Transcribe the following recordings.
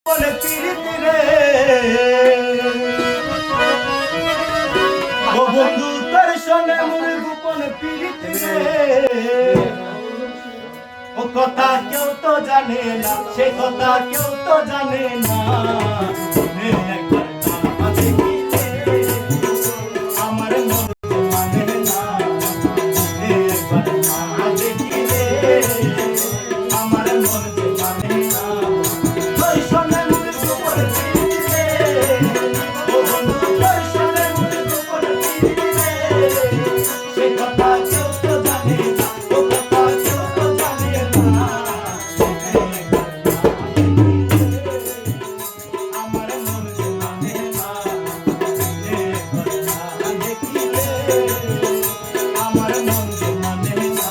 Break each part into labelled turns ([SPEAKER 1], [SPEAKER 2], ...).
[SPEAKER 1] বলে পিরিতি রে ও বন্ধু তোর শোনে মোর গোপন পিরিতি রে ও কথা কেউ তো জানে না সে কথা কেউ তো জানে না আমার মন মানে না একবার না দেখিলে আমার মন মানে না তোর শোনে মোর গোপন পিরিতি রে ও বন্ধু তোর শোনে মোর গোপন পিরিতি রে সে কথা কেউ তো জানে না ও কথা কেউ তো জানে না আমার মন মানে না একবার না দেখিলে আমার মন মানে না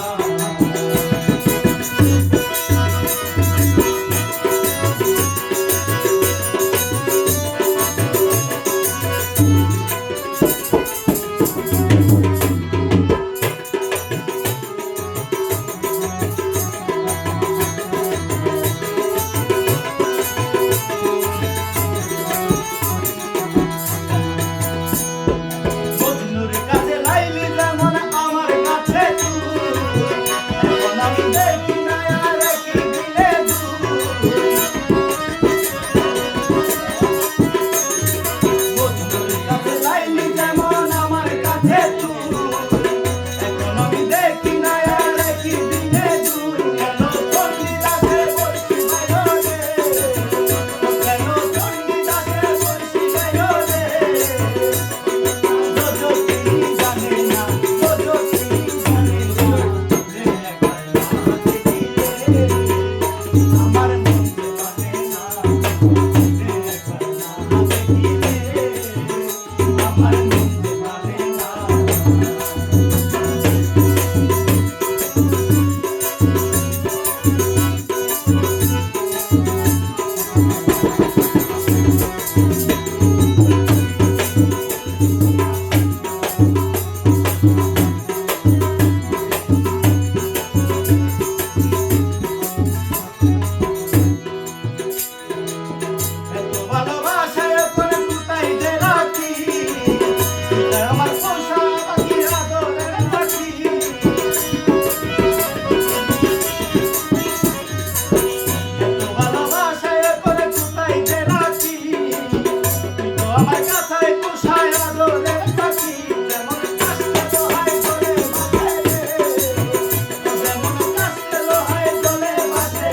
[SPEAKER 1] মজনুর কাছে লাইলি যেমন আমার কাছে তুই এখন আমি দেখি না আর কি দিলে মজনুর কাছে লাইলি যেমন আমার কাছে তুই এখন আমি দেখি না আর কি দিলে কেন চন্ডী দাসে বলছি বাইরে কেন চন্ডী দাসে বলছি বাইরে আমার কাছে কুশায় আদরের পাখি যেমন কাছে লোহায় চলে বাসে যেমন কাছে লোহায় চলে বাসে